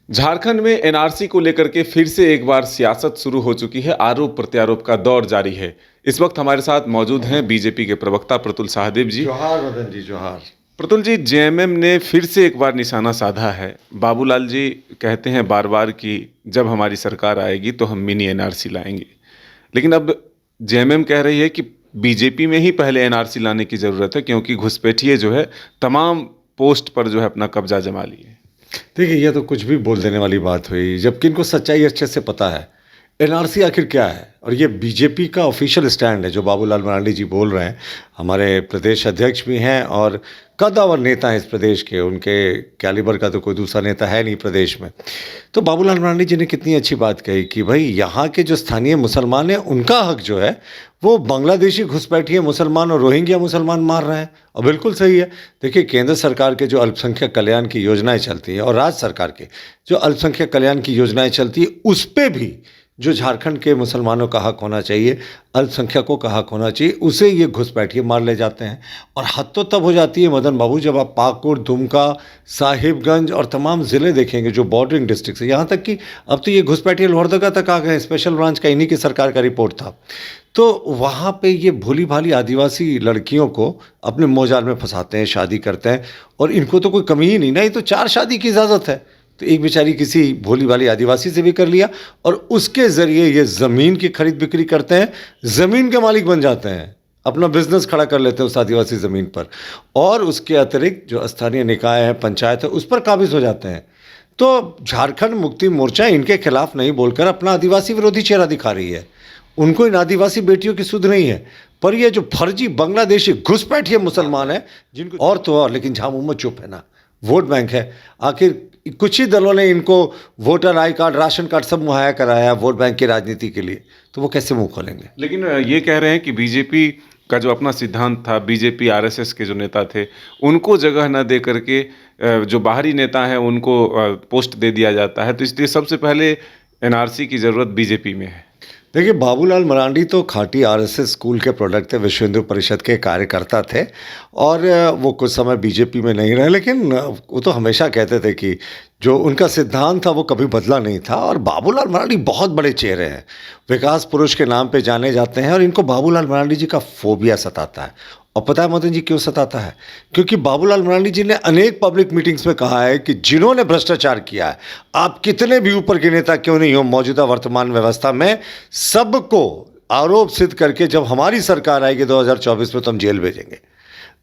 झारखंड में एनआरसी को लेकर के फिर से एक बार सियासत शुरू हो चुकी है। आरोप प्रत्यारोप का दौर जारी है। इस वक्त हमारे साथ मौजूद हैं बीजेपी के प्रवक्ता प्रतुल सहदेव जी। जोहार मदन जी, जोहार। प्रतुल जी, जेएमएम ने फिर से एक बार निशाना साधा है। बाबूलाल जी कहते हैं बार बार कि जब हमारी सरकार आएगी तो हम मिनी एनआरसी लाएंगे, लेकिन अब जेएमएम कह रही है कि बीजेपी में ही पहले एनआरसी लाने की ज़रूरत है, क्योंकि घुसपैठिए जो है तमाम पोस्ट पर जो है अपना कब्जा जमा लिए। देखिए, ये तो कुछ भी बोल देने वाली बात हुई, जबकि इनको सच्चाई अच्छे से पता है। एनआरसी आखिर क्या है, और ये बीजेपी का ऑफिशियल स्टैंड है जो बाबूलाल मरांडी जी बोल रहे हैं। हमारे प्रदेश अध्यक्ष भी हैं और कद्दावर नेता हैं इस प्रदेश के। उनके कैलिबर का तो कोई दूसरा नेता है नहीं प्रदेश में। तो बाबूलाल मरांडी जी ने कितनी अच्छी बात कही कि भाई यहाँ के जो स्थानीय मुसलमान हैं उनका हक जो है वो बांग्लादेशी घुसपैठिए मुसलमान और रोहिंग्या मुसलमान मार रहे हैं, और बिल्कुल सही है। देखिए, केंद्र सरकार के जो अल्पसंख्यक कल्याण की योजनाएं चलती हैं और राज्य सरकार के जो अल्पसंख्यक कल्याण की योजनाएं चलती है, उस पर भी जो झारखंड के मुसलमानों का हक होना चाहिए, अल्पसंख्यकों का हक होना चाहिए, उसे ये घुसपैठिए मार ले जाते हैं। और हद तो तब हो जाती है मदन बाबू जब आप पाकुड़, दुमका, साहिबगंज और तमाम ज़िले देखेंगे जो बॉर्डरिंग डिस्ट्रिक्ट है। यहाँ तक कि अब तो ये घुसपैठिए लोहरदगा तक आ गए। स्पेशल ब्रांच का इन्हीं की सरकार का रिपोर्ट था। तो वहाँ पे ये भोली भाली आदिवासी लड़कियों को अपने मोहजाल में फंसाते हैं, शादी करते हैं, और इनको तो कोई कमी ही नहीं ना। ये तो 4 शादी की इजाज़त है। तो एक बेचारी किसी भोली वाली आदिवासी से भी कर लिया, और उसके ज़रिए ये ज़मीन की खरीद बिक्री करते हैं, ज़मीन के मालिक बन जाते हैं, अपना बिजनेस खड़ा कर लेते हैं उस आदिवासी ज़मीन पर, और उसके अतिरिक्त जो स्थानीय निकाय है, पंचायत है, उस पर काबिज हो जाते हैं। तो झारखंड मुक्ति मोर्चा इनके खिलाफ नहीं बोलकर अपना आदिवासी विरोधी चेहरा दिखा रही है। उनको इन आदिवासी बेटियों की सुध नहीं है, पर ये जो फर्जी बांग्लादेशी घुसपैठिए मुसलमान हैं जिनको और तो और, लेकिन जहाँ मुहम्मद चुप है ना, वोट बैंक है। आखिर कुछ ही दलों ने इनको voter I card, ration card सब मुहैया कराया वोट बैंक की राजनीति के लिए, तो वो कैसे मुंह खोलेंगे। लेकिन ये कह रहे हैं कि बीजेपी का जो अपना सिद्धांत था, बीजेपी आरएसएस के जो नेता थे उनको जगह न दे करके जो बाहरी नेता हैं उनको पोस्ट दे दिया जाता है, तो इसलिए सबसे पहले एनआरसी की ज़रूरत बीजेपी में है। देखिए, बाबूलाल मरांडी तो खाटी आरएसएस स्कूल के प्रोडक्ट थे, विश्व हिंदू परिषद के कार्यकर्ता थे, और वो कुछ समय बीजेपी में नहीं रहे, लेकिन वो तो हमेशा कहते थे कि जो उनका सिद्धांत था वो कभी बदला नहीं था। और बाबूलाल मरांडी बहुत बड़े चेहरे हैं, विकास पुरुष के नाम पे जाने जाते हैं, और इनको बाबूलाल मरांडी जी का फोबिया सताता है। और पता है मदन जी क्यों सताता है? क्योंकि बाबूलाल मरांडी जी ने अनेक पब्लिक मीटिंग्स में कहा है कि जिन्होंने भ्रष्टाचार किया है, आप कितने भी ऊपर के नेता क्यों नहीं हो मौजूदा वर्तमान व्यवस्था में, सबको आरोप सिद्ध करके जब हमारी सरकार आएगी 2024 में तो हम जेल भेजेंगे।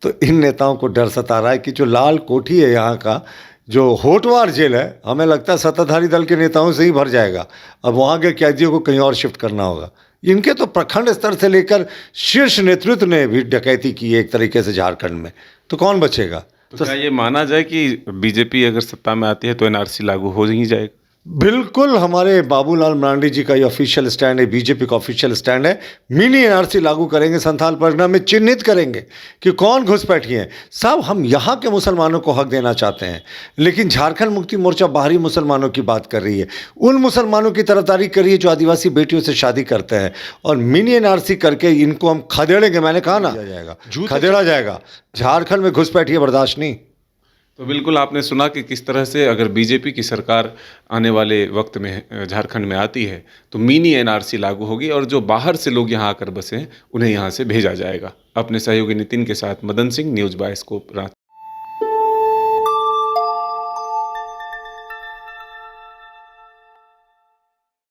तो इन नेताओं को डर सता रहा है कि जो लाल कोठी है यहाँ का, जो होटवार जेल है, हमें लगता है सत्ताधारी दल के नेताओं से ही भर जाएगा। अब वहाँ के कैदियों को कहीं और शिफ्ट करना होगा। इनके तो प्रखंड स्तर से लेकर शीर्ष नेतृत्व ने भी डकैती की है एक तरीके से झारखंड में, तो कौन बचेगा। तो क्या ये माना जाए कि बीजेपी अगर सत्ता में आती है तो एनआरसी लागू हो ही जाएगा? बिल्कुल, हमारे बाबूलाल मरांडी जी का ये ऑफिशियल स्टैंड है, बीजेपी का ऑफिशियल स्टैंड है। मिनी एनआरसी लागू करेंगे, संथाल परगना में चिन्हित करेंगे कि कौन घुसपैठिए हैं। साहब, हम यहाँ के मुसलमानों को हक देना चाहते हैं, लेकिन झारखंड मुक्ति मोर्चा बाहरी मुसलमानों की बात कर रही है, उन मुसलमानों की तरफदारी कर रही है जो आदिवासी बेटियों से शादी करते हैं। और मिनी एनआरसी करके इनको हम खदेड़ेंगे, मैंने कहा ना, खदेड़ा जाएगा। झारखंड में घुसपैठिए बर्दाश्त नहीं। तो बिल्कुल आपने सुना कि किस तरह से अगर बीजेपी की सरकार आने वाले वक्त में झारखंड में आती है तो मिनी एनआरसी लागू होगी, और जो बाहर से लोग यहाँ आकर बसे हैं उन्हें यहाँ से भेजा जाएगा। अपने सहयोगी नितिन के साथ Madan Singh, news bye scope, Ranchi.